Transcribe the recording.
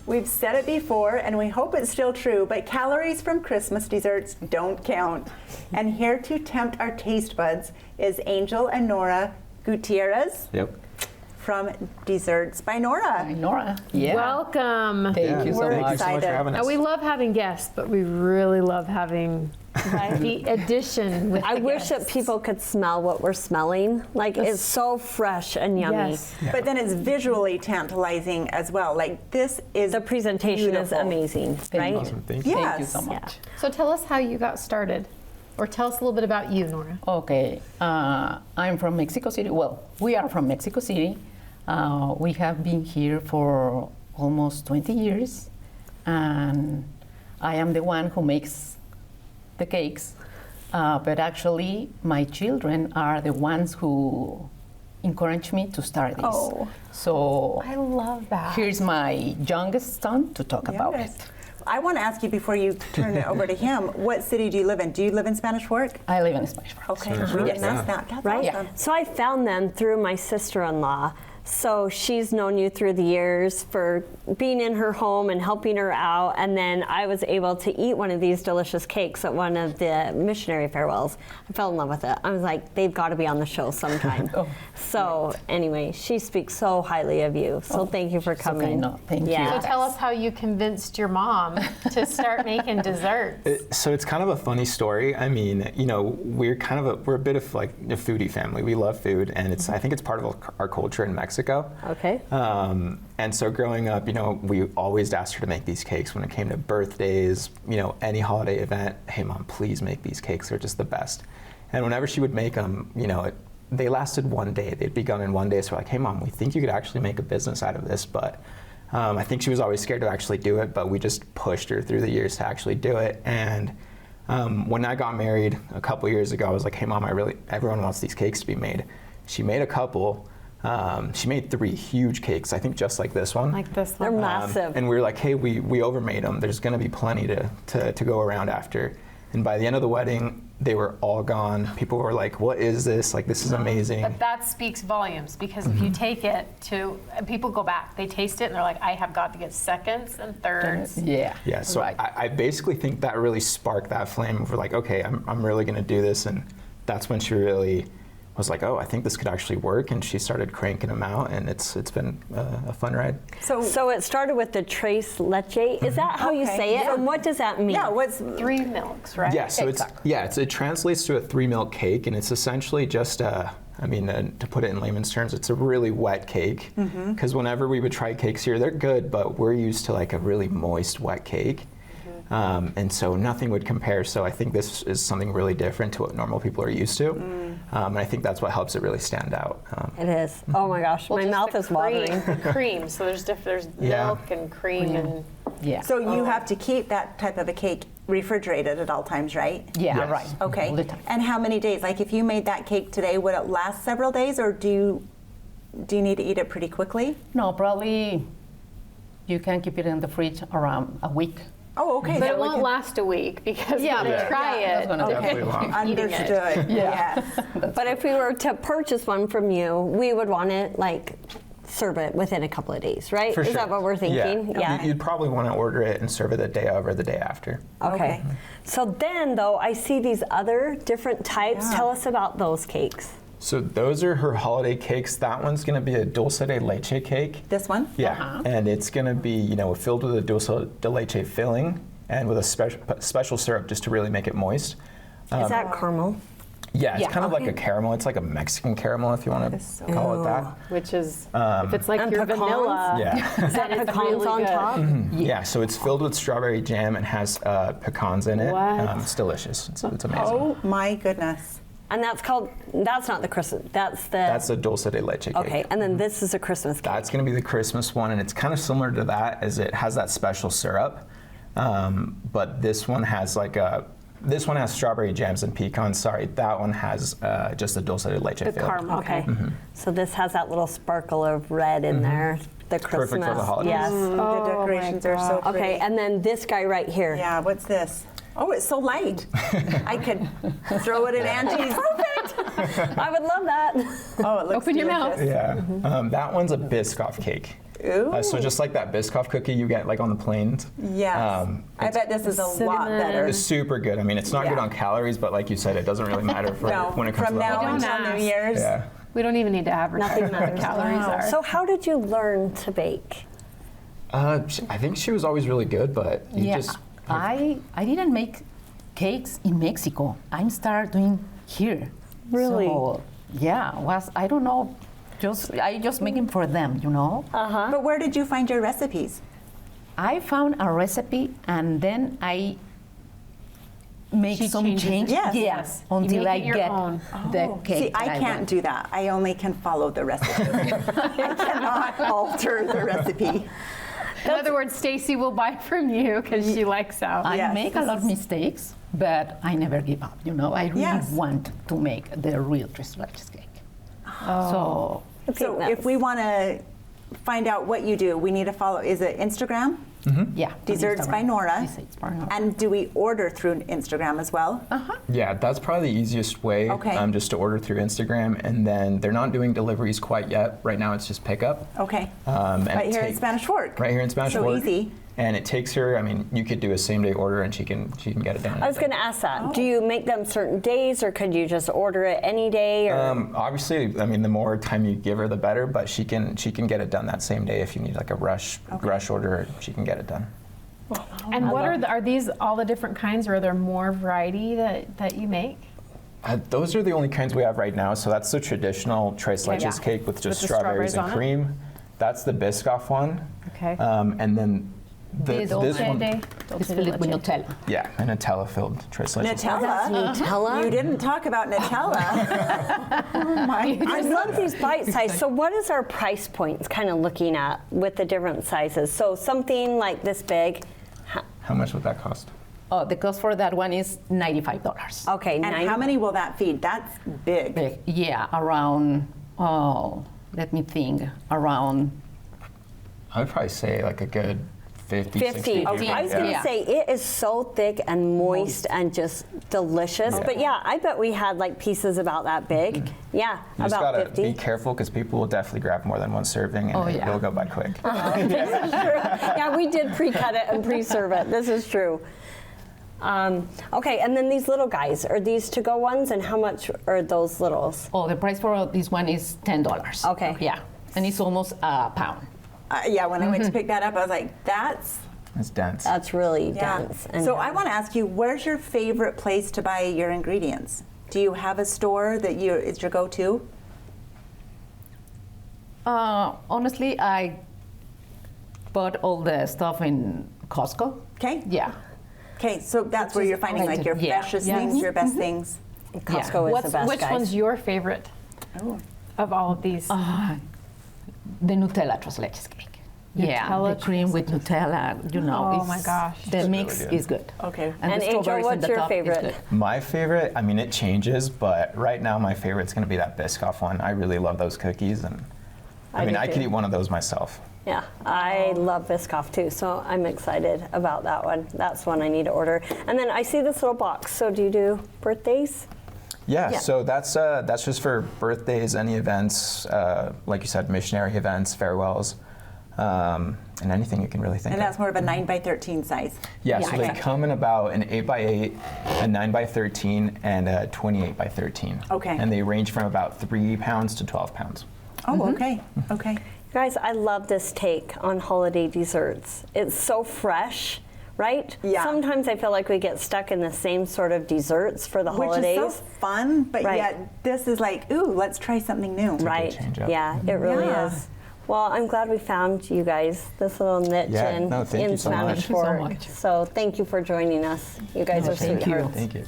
We've said it before, and we hope it's still true, but calories from Christmas desserts don't count. And here to tempt our taste buds is Angel and Nora Gutierrez. Yep. From Desserts by Nora. Hi, Nora. Yeah. Welcome. Thank you so We're much. Thank you so much for excited. having us. Now, we love having guests, but we really love having the addition with I the wish that guests. people could smell what we're smelling. Like, it's so fresh and yummy. Yes. But then it's visually tantalizing as well. Like, this is The presentation beautiful. is amazing, right? Awesome. Thank you. Yes. Thank you so much. So tell us how you got started, or tell us a little bit about you, Nora. Okay, I'm from Mexico City. Well, we are from Mexico City. We have been here for almost 20 years, and I am the one who makes the cakes. But actually, my children are the ones who encourage me to start this. Oh. So I love that. here's my youngest son to talk about Yes. it. I want to ask you before you turn it over to him, what city do you live in? Do you live in Spanish Fork? I live in Spanish Fork. Okay, Spanish we Fork, didn't ask yeah. that. That's Right? awesome. So I found them through my sister-in-law. So she's known you through the years for being in her home and helping her out. And then I was able to eat one of these delicious cakes at one of the missionary farewells. I fell in love with it. I was like, they've got to be on the show sometime. Oh, so anyway, she speaks so highly of you. So thank you for so kind. coming. No, thank you. Yeah. So tell us how you convinced your mom to start making desserts. So it's kind of a funny story. I mean, you know, we're a bit of like a foodie family. We love food, and I think it's part of our culture in Mexico. Okay. And so growing up, you know, we always asked her to make these cakes when it came to birthdays, you know, any holiday event. Hey, Mom, please make these cakes. They're just the best. And whenever she would make them, you know, they lasted one day. They'd be done in one day. So we're like, hey, Mom, we think you could actually make a business out of this. But I think she was always scared to actually do it. But we just pushed her through the years to actually do it. And when I got married a couple years ago, I was like, hey, Mom, everyone wants these cakes to be made. She made a couple. She made 3 huge cakes, I think just like this one. Like this They're one. massive. And we were like, hey, we overmade them. There's going to be plenty to go around after. And by the end of the wedding, they were all gone. People were like, what is this? Like, this is amazing. But that speaks volumes, because if you take it to, and people go back, they taste it and they're like, I have got to get seconds and thirds. Yeah. Yeah, so Right. I basically think that really sparked that flame of like, okay, I'm really going to do this. And that's when she really was like, oh, I think this could actually work. And she started cranking them out, and it's been a fun ride. So it started with the tres leche. Is that how you Okay, say it? yeah. And what does that mean? Yeah, what's 3 milks, right? Yeah, so Exactly. it translates to a 3 milk cake, and it's essentially just to put it in layman's terms, it's a really wet cake. Because whenever we would try cakes here, they're good, but we're used to like a really moist, wet cake. And so nothing would compare. So I think this is something really different to what normal people are used to. And I think that's what helps it really stand out. It is. Oh my gosh, Well, my just mouth the is watering. Cream, so there's Yeah. milk and cream and Yeah. So you have to keep that type of a cake refrigerated at all times, right? Yeah, Yes. right. Okay. All the time. And how many days? Like if you made that cake today, would it last several days, or do you need to eat it pretty quickly? No, probably you can keep it in the fridge around a week. Oh, okay. But so it we won't can- last a week, because Yeah, when you yeah. try Yeah, that's it, gonna Okay. Definitely long. Understood. Yeah. Yes. But if we were to purchase one from you, we would want it like serve it within a couple of days, right? For Is sure. that what we're thinking? Yeah. You'd probably want to order it and serve it the day of or the day after. Okay. So then, though, I see these other different types. Yeah. Tell us about those cakes. So those are her holiday cakes. That one's going to be a dulce de leche cake. This one? Yeah, and it's going to be, you know, filled with a dulce de leche filling and with a special syrup just to really make it moist. Is that caramel? Yeah, it's Yeah, kind of like okay. a caramel. It's like a Mexican caramel, if you want That is so to call it that. which is, if it's like And your pecans? vanilla, Yeah. Is that That is pecans really on good. top? Yeah, so it's filled with strawberry jam and has pecans in it. What? It's delicious. It's amazing. Oh my goodness. And that's not the Christmas, that's the... That's a dulce de leche cake. Okay, and then this is a Christmas cake. That's going to be the Christmas one, and it's kind of similar to that as it has that special syrup. But this one has strawberry jams and pecans. Sorry, that one has just a dulce de leche the filling. caramel. Okay. So this has that little sparkle of red in there. The Christmas. Perfect for the holidays. Yes. The decorations are so pretty. Okay, and then this guy right here. Yeah, what's this? Oh, it's so light. I could throw it in Angie's. Perfect. I would love that. Oh, it looks Open your mouth. delicious. Yeah, that one's a Biscoff cake. Ooh. So just like that Biscoff cookie you get like on the planes. Yes. I bet this is a lot cinnamon. better. It's super good. I mean, it's not good Yeah. on calories, but like you said, it doesn't really matter for No, when it comes from to the now holidays. until Don't New ask. Year's. Yeah. We don't even need to advertise Nothing what the matters. calories Wow. are. So how did you learn to bake? I think she was always really good, but you Yeah, just I didn't make cakes in Mexico. I started doing here. Really? So, yeah, I don't know. I just make them for them, you know. But where did you find your recipes? I found a recipe and then I make She some changes it. changes. Yes. Yes, You until make I it your get own. the cake. See, I that can't want. do that. I only can follow the recipe. I cannot alter the recipe. In other words, Stacy will buy from you because she likes out. I Yes, make a this lot of is- mistakes, but I never give up. You know, I really Yes. want to make the real Tres Leches cake. So So if we want to find out what you do, we need to follow, is it Instagram? yeah, Desserts by Nora. Desserts by Nora. And do we order through Instagram as well? yeah, that's probably the easiest way. Okay. Just to order through Instagram, and then they're not doing deliveries quite yet. Right now, it's just pickup. Okay. And Right it here in take- Spanish Fork. Right here in Spanish So Fork. easy. And it takes her. I mean, you could do a same day order, and she can get it done. in I a was day. going to ask that. Oh. Do you make them certain days, or could you just order it any day? Or Obviously, I mean, the more time you give her, the better. But she can get it done that same day if you need like a rush order. She can get it done. And what are these all the different kinds, or are there more variety that you make? Those are the only kinds we have right now. So that's the traditional Tres Okay. Leches Yeah. cake with just With the strawberries strawberries and on it? cream. That's the Biscoff one. Okay. And then This this one- one, It's filled with Nutella. yeah, a Nutella-filled Tres Leches. Nutella? Nutella? You didn't talk about Nutella. Oh my. I love these bite size. So what is our price points kind of looking at with the different sizes? So something like this big. How much would that cost? Oh, the cost for that one is $95. Okay, And how many will that feed? That's big. Yeah, around. Oh, let me think. Around. I would probably say like a good 50, 50. 60. Okay. I was yeah. going to say it is so thick and moist and just delicious. Yeah. But yeah, I bet we had like pieces about that big. Yeah, You just about gotta 50. be careful because people will definitely grab more than one serving, and Oh, yeah. it'll go by quick. This is true. Yeah, we did pre-cut it and pre-serve it. This is true. Okay, and then these little guys, are these to-go ones, and how much are those littles? Oh, the price for this one is $10. Okay. Yeah, and it's almost a pound. Yeah, when I went to pick that up, I was like, that's, It's dense. That's really yeah. dense. And So I want to ask you, where's your favorite place to buy your ingredients? Do you have a store that is your go-to? Honestly, I bought all the stuff in Costco. Okay. Yeah. Okay, so that's where you're finding like your Yeah. freshest Yeah. things, your best things. Costco is the best, Which guys. one's your favorite of all of these? The Nutella Tres Leches cake. Yeah, Nutella the cream with Nutella, you know. Oh it's- my gosh. The It's mix really good. is good. Okay. And the Angel, strawberries at what's the your top is favorite? good. My favorite, I mean, it changes, but right now my favorite's going to be that Biscoff one. I really love those cookies, and I I mean, do I could too. eat one of those myself. Yeah, I love Biscoff too, so I'm excited about that one. That's one I need to order. And then I see this little box. So do you do birthdays? Yeah, Yeah. so that's just for birthdays, any events, like you said, missionary events, farewells, and anything you can really think And of. that's more of a 9x13 size. Yeah, Yeah, so they exactly. come in about an 8x8, a 9x13, and a 28x13. Okay. And they range from about 3 pounds to 12 pounds. Oh, okay. Okay. Guys, I love this take on holiday desserts. It's so fresh, right? Yeah. Sometimes I feel like we get stuck in the same sort of desserts for the Which holidays. is so fun, but Right. yet this is like, ooh, let's try something new. Right. change up. Yeah, it really Yeah. is. Well, I'm glad we found you guys, this little niche Yeah, in, no, thank in you so Spanish much. Thank you so Fork. much. So thank you for joining us. You guys No, are thank you. sweethearts. Thank you.